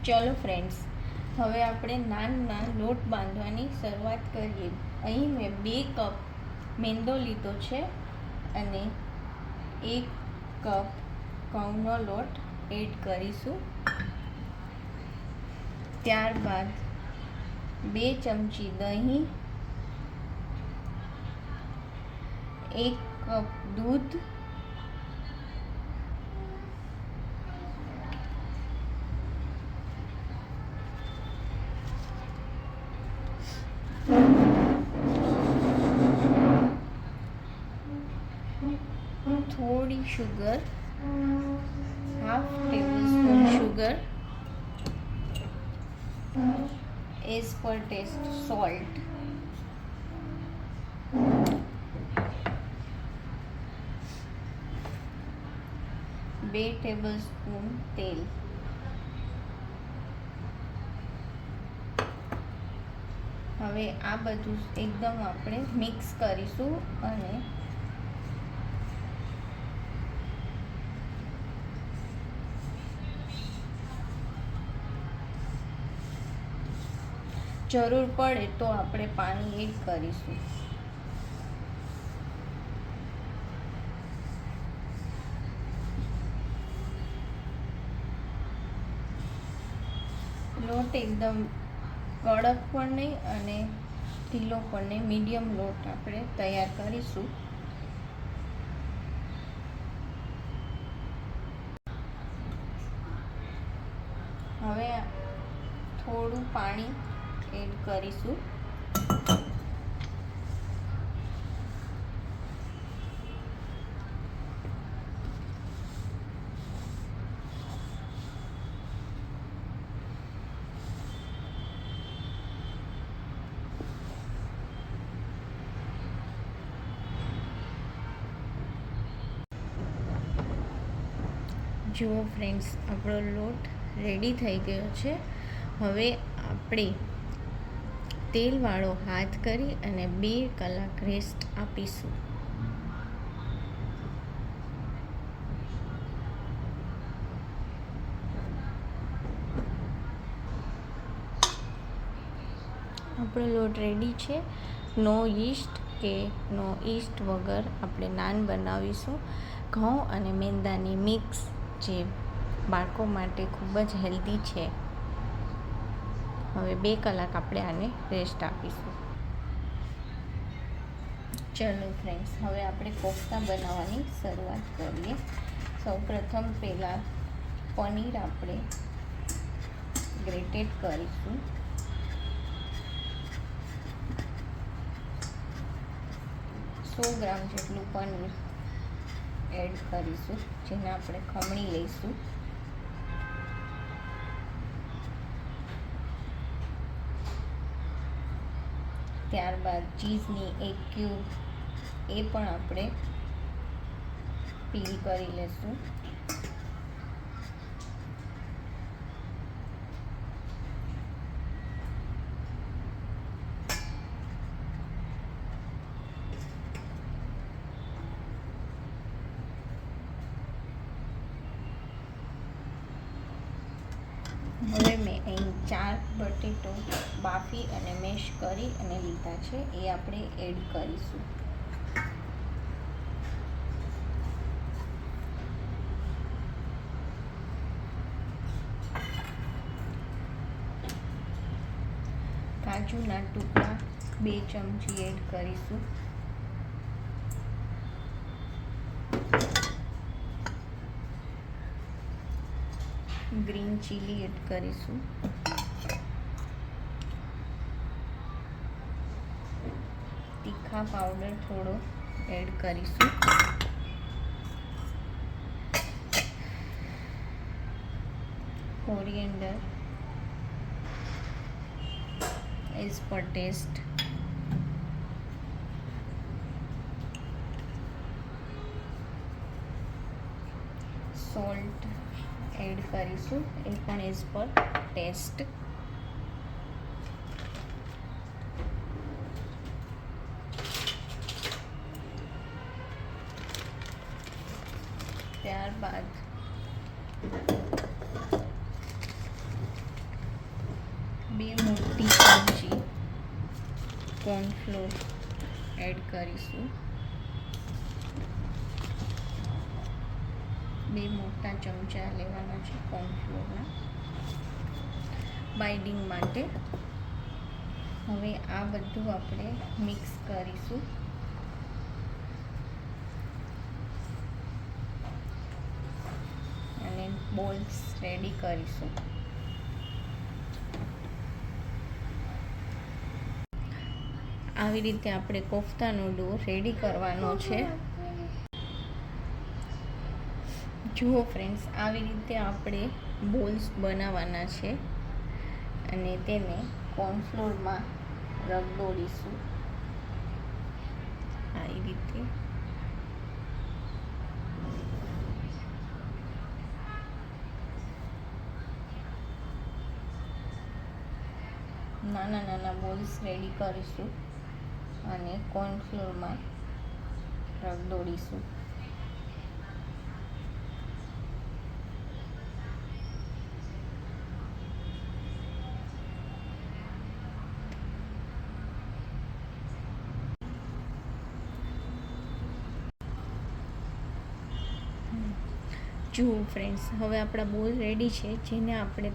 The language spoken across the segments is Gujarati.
ચલો ફ્રેન્ડ્સ, હવે આપણે નાનના લોટ બાંધવાની શરૂઆત કરીએ. અહીં મેં 2 કપ મેંદો લીધો છે અને 1 કપ ઘઉંનો લોટ એડ કરીશું. ત્યારબાદ 2 ચમચી દહીં, 1 કપ દૂધ, થોડી sugar, half tablespoon sugar, as per taste salt, 2 tablespoon તેલ. હવે આ બધું એકદમ આપણે મિક્સ કરીશું અને જરૂર પડે તો આપણે પાણી એડ કરીશું. લોટ એકદમ કડક પણ નહીં અને ઢીલો પણ નહીં, મીડિયમ લોટ આપણે તૈયાર કરીશું. હવે થોડું પાણી એડ કરીશું. જુઓ ફ્રેન્ડ્સ, આપણો લોટ રેડી થઈ ગયો છે. હવે આપણે તેલવાળો હાથ કરી અને 2 કલાક રેસ્ટ આપીશું. આપણો લોટ રેડી છે. નો યીસ્ટ કે નો ઈસ્ટ વગર આપણે નાન બનાવીશું. ઘઉં અને મેંદાની મિક્સ જે બાળકો માટે ખૂબ જ હેલ્ધી છે. હવે 2 કલાક આપણે આને રેસ્ટ આપીશું. ચલો ફ્રેન્ડ્સ, હવે આપણે કોફતા બનાવવાની શરૂઆત કરીએ. સૌપ્રથમ પહેલાં પનીર આપણે ગ્રેટેડ કરીશું. સો ગ્રામ જેટલું પનીર એડ કરીશું, જેને આપણે ખમણી લઈશું. ત્યારબાદ ચીઝની 1 ક્યુબ એ પણ આપણે પીલ કરી લઈશું. હવે મેં અહીં 4 બટેટો બાફી અને મેશ કરી અને લીધા છે, એ આપણે એડ કરીશું. કાજુના ટુકડા 2 ચમચી એડ કરીશું. ગ્રીન ચીલી એડ કરીશું. તીખા પાવડર થોડો એડ કરીશું. Coriander as per taste. Salt add કરીશું, એ પણ એઝ પર ટેસ્ટ. ત્યારબાદ કોર્નફ્લોર એડ કરીશું. 2 મોટા ચમચા લેવાના છે કોર્નફ્લોરના બાઇન્ડિંગ માટે. હવે આ બધું આપણે મિક્સ કરીશું. અને બોલ્સ રેડી કરીશું. આવી રીતે આપણે કોફતાનો ડો રેડી કરવાનો છે. જુઓ ફ્રેન્ડ્સ, આવી રીતે આપણે બોલ્સ બનાવવાના છે અને તેને કોર્નફ્લોરમાં રગદોડીશું. આવી રીતે નાના નાના બોલ્સ રેડી કરીશું અને કોર્નફ્લોરમાં રગદોડીશું. જુઓ ફ્રેન્ડ્સ, હવે આપણા બોલ રેડી છે, જેને આપણે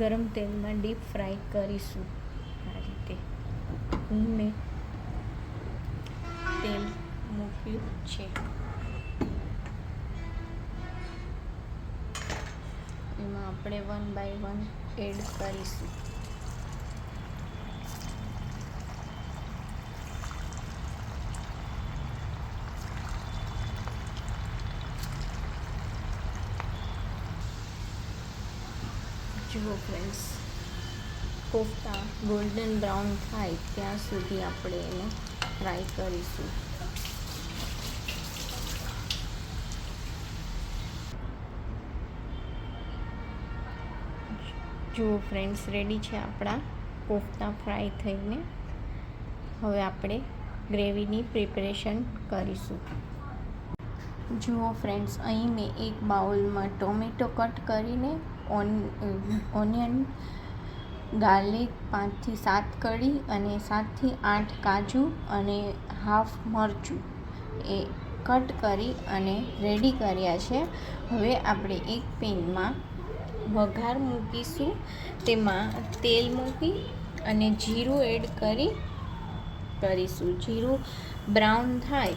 ગરમ તેલમાં ડીપ ફ્રાય કરીશું. આ રીતે મેં તેલ મૂક્યું છે. એમાં આપણે 1 બાય 1 એડ કરીશું. જુઓ ફ્રેન્ડ્સ, કોફતા ગોલ્ડન બ્રાઉન થાય ત્યાં સુધી આપણે એને ફ્રાય કરીશું. જુઓ ફ્રેન્ડ્સ, રેડી છે આપણા કોફતા ફ્રાય થઈને. હવે આપણે ગ્રેવીની પ્રિપેરેશન કરીશું. જુઓ ફ્રેન્ડ્સ, અહીં મેં એક બાઉલમાં ટોમેટો કટ કરીને, ઓનિયન, ગાર્લિક 5 થી 7 કળી અને 7 થી 8 કાજુ અને હાફ મરચું એ કટ કરી અને રેડી કર્યા છે. હવે આપણે એક પેનમાં વઘાર મૂકીશું. તેમાં તેલ મૂકી અને જીરું એડ કરીશું. જીરું બ્રાઉન થાય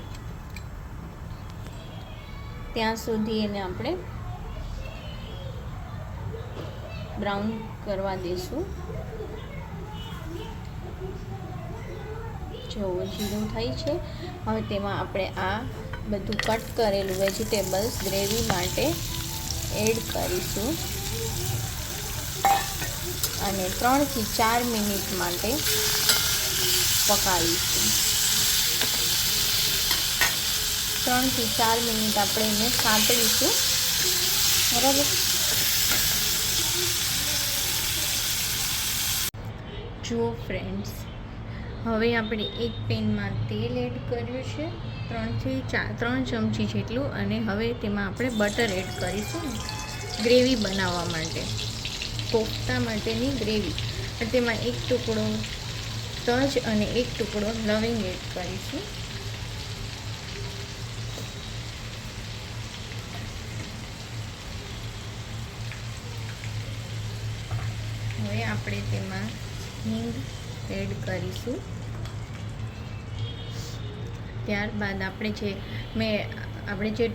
ત્યાં સુધી એને આપણે બ્રાઉન કરવા દઈશું. જો જીરું થઈ છે, હવે તેમાં આપણે આ બધું કટ કરેલું વેજીટેબલ્સ ગ્રેવી માટે એડ કરીશું અને 3 થી 4 મિનિટ માટે પકાવીશું. 3 થી 4 મિનિટ આપણે એને સાંતળીશું. બરાબર. જુઓ ફ્રેન્ડ્સ, હવે આપણે એક પેનમાં તેલ એડ કર્યું છે 3 ચમચી જેટલું, અને હવે તેમાં આપણે બટર એડ કરીશું ગ્રેવી બનાવવા માટે, કોફતા માટેની ગ્રેવી. તેમાં 1 ટુકડો તજ અને 1 ટુકડો લવિંગ એડ કરીશું. હવે આપણે તેમાં હિંગ એડ કરીશું. ત્યારબાદ આપણે જે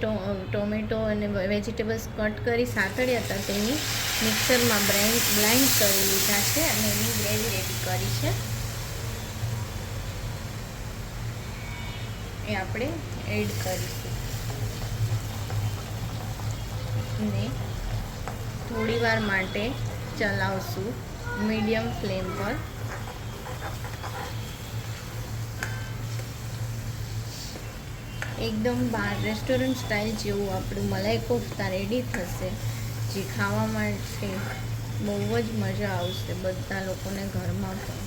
ટોમેટો અને વેજીટેબલ્સ કટ કરી સાંતળ્યા હતા તેની મિક્સરમાં બ્લેન્ડ કરી લીધા છે અને એની ગ્રેવી રેડી કરી છે એ આપણે એડ કરીશું અને થોડી વાર માટે ચલાવશું મીડિયમ ફ્લેમ પર. એકદમ બહાર રેસ્ટોરન્ટ સ્ટાઇલ જેવું આપણું મલાઈ કોફતા રેડી થશે, જે ખાવા માટે બહુ જ મજા આવશે બધા લોકોને ઘરમાં પણ.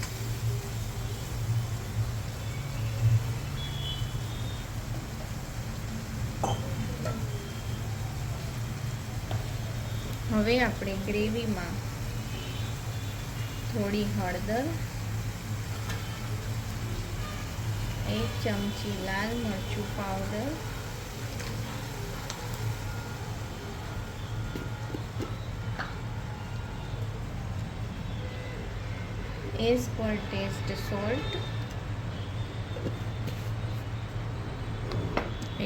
હવે આપણે ગ્રેવીમાં થોડી હળદર, 1 ચમચી લાલ મરચું powder, as per taste salt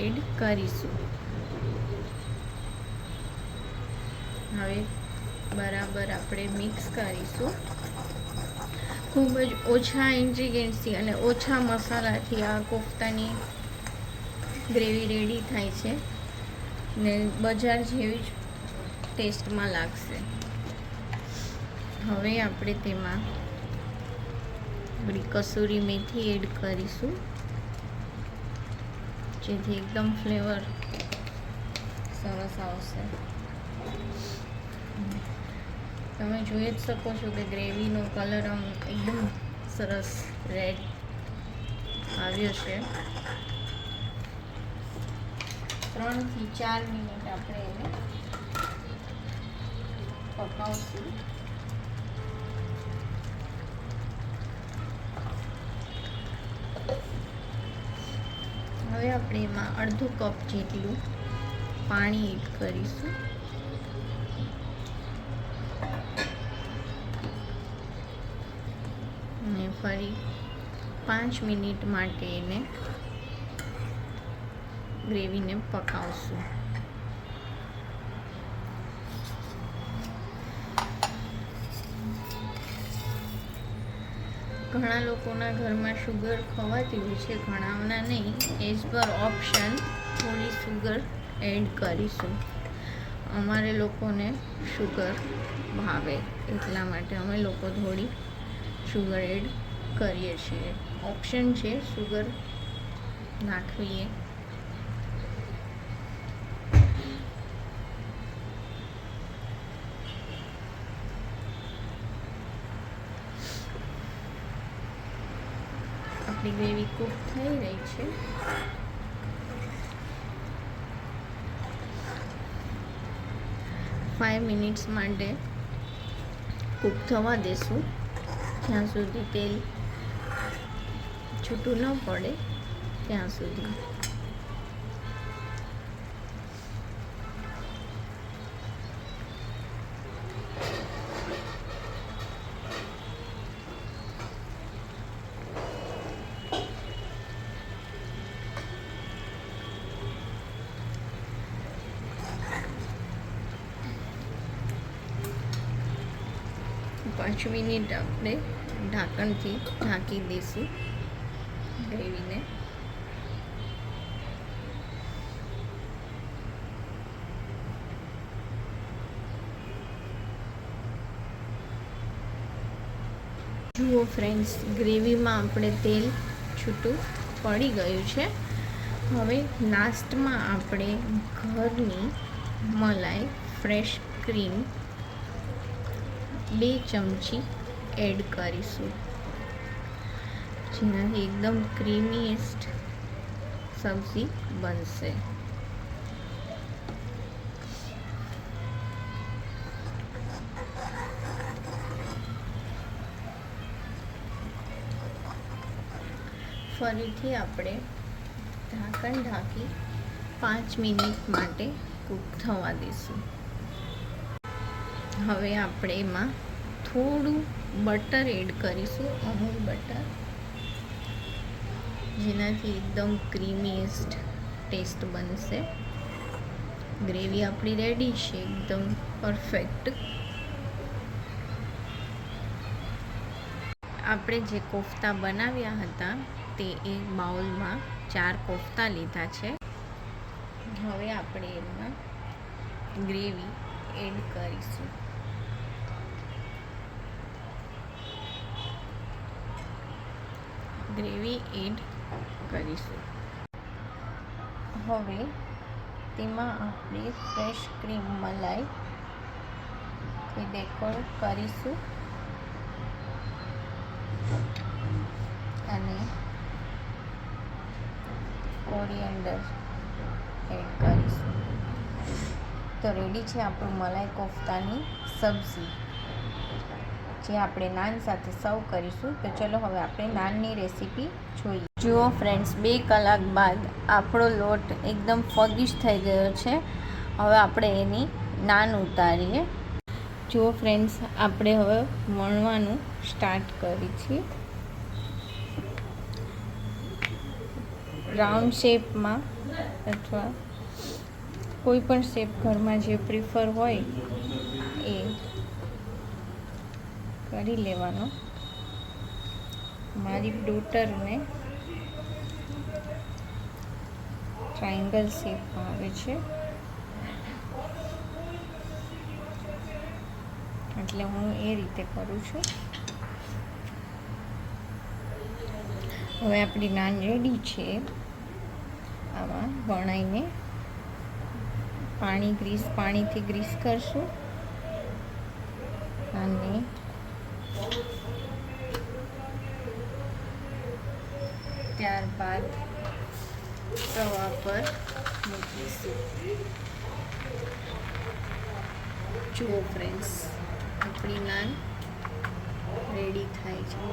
add કરીશું. હવે બરાબર આપણે મિક્સ કરીશું. ખૂબ જ ઓછા ઇન્ગ્રીડિયન્ટ્સથી અને ઓછા મસાલાથી આ કોફતાની ગ્રેવી રેડી થાય છે ને બજાર જેવી જ ટેસ્ટમાં લાગશે. હવે આપણે તેમાં થોડી કસૂરી મેથી એડ કરીશું, જેથી એકદમ ફ્લેવર સરસ આવશે. તમે જોઈ જ શકો છો કે ગ્રેવીનો કલર આમ એકદમ સરસ રેડ આવ્યો છે. 3 થી 4 મિનિટ આપણે એને પકાવશું. હવે આપણે એમાં અડધો કપ જેટલું પાણી એડ કરીશું. અને ફરી 5 મિનિટ માટે એને ગ્રેવીને પકાવશું. ઘણા લોકોના ઘરમાં શુગર ખવાતી હોય છે, ઘણાના નહીં. એઝ પર ઓપ્શન થોડી શુગર એડ કરીશું. અમારે લોકોને શુગર ભાવે એટલા માટે અમે લોકો થોડી શુગર એડ કરીએ છીએ. ઓપ્શન છે શુગર નાખવીએ. આપણી ગ્રેવી કૂક થઈ રહી છે. ફાઈવ મિનિટ્સ માટે કૂક થવા દેશું, જ્યાં સુધી તેલ છૂટું ન પડે ત્યાં સુધી. પાંચ મિનિટ આપણે ઢાંકણથી ઢાંકી દઈશું ગ્રેવીને. જુઓ ફ્રેન્ડ્સ, ગ્રેવીમાં આપણે તેલ છૂટું પડી ગયું છે. હવે લાસ્ટમાં આપણે ઘરની મલાઈ ફ્રેશ ક્રીમ 2 ચમચી એડ કરીશું, જેનાથી એકદમ ક્રીમીએસ્ટ સબ્જી બનશે. ફરીથી આપણે ઢાંકણ ઢાંકી 5 મિનિટ માટે કૂક થવા દઈશું. હવે આપણે એમાં થોડું બટર એડ કરીશું, અમૂલ બટર, જેનાથી એકદમ ક્રીમીએસ્ટ ટેસ્ટ બનશે. ગ્રેવી આપણી રેડી છે, એકદમ પરફેક્ટ. આપણે જે કોફતા બનાવ્યા હતા તે એક બાઉલમાં 4 કોફતા લીધા છે. હવે આપણે એમાં ગ્રેવી એડ કરીશું. ગ્રેવી એડ કરીશું. હવે તેમાં આપણે ફ્રેશ ક્રીમ મલાઈ ડેકોર કરીશું અને કોરિએન્ડર એડ કરીશું. તો રેડી છે આપણું મલાઈ કોફતાની સબ્જી. જે આપણે નાન સાથે સર્વ કરીશું. તો ચલો હવે આપણે નાનની રેસીપી જોઈએ. જુઓ ફ્રેન્ડ્સ, 2 કલાક બાદ આપણો લોટ એકદમ ફગીશ થઈ ગયો છે. હવે આપણે એની નાન ઉતારીએ. જુઓ ફ્રેન્ડ્સ, આપણે હવે વણવાનું સ્ટાર્ટ કરી છીએ. રાઉન્ડ શેપમાં અથવા કોઈ પણ શેપ ઘરમાં જે પ્રિફર હોય એ કરી લેવાનો. મારી ડોટરને ટ્રાયંગલ શેપમાં આવે છે, એટલે હું એ રીતે કરું છું. હવે આપણી નાન રેડી છે. આમાં વણાઈને પાણીથી ગ્રીસ કરશું અને ત્યારબાદ તવા પર મૂકીશું. જુઓ ફ્રેન્ડ્સ, આપણી નાન રેડી થાય છે.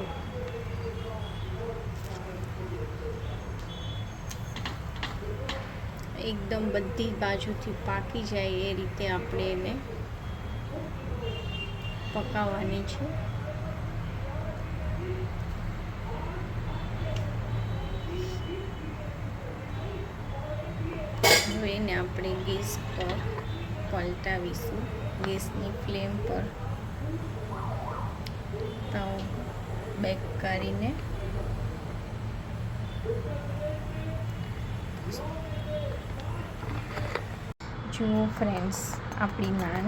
એકદમ બધી બાજુથી પાકી જાય એ રીતે આપણે એને પકાવવાની છે. હવે એને આપણે ગેસ પર પલટાવીશું. ગેસની ફ્લેમ પર તવો બેક કરીને જુઓ ફ્રેન્ડ્સ, આપણી નાન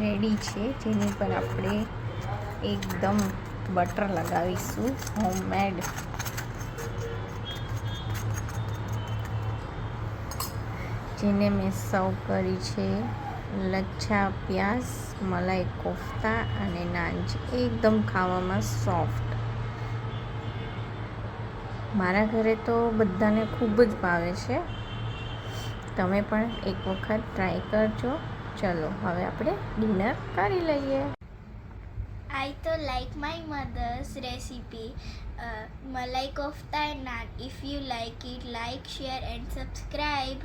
રેડી છે, જેની પર આપણે એકદમ બટર લગાવીશું, હોમમેડ. જેને મેં સર્વ કરી છે લચ્છા પ્યાઝ, મલાઈ કોફતા અને નાન છે. એકદમ ખાવામાં સોફ્ટ. મારા ઘરે તો બધાને ખૂબ જ ભાવે છે. તમે પણ એક વખત ટ્રાય કરજો. ચલો હવે આપણે ડિનર કરી લઈએ. I to like my mother's recipe, malai kofta and naan. If you like it, like, share and subscribe.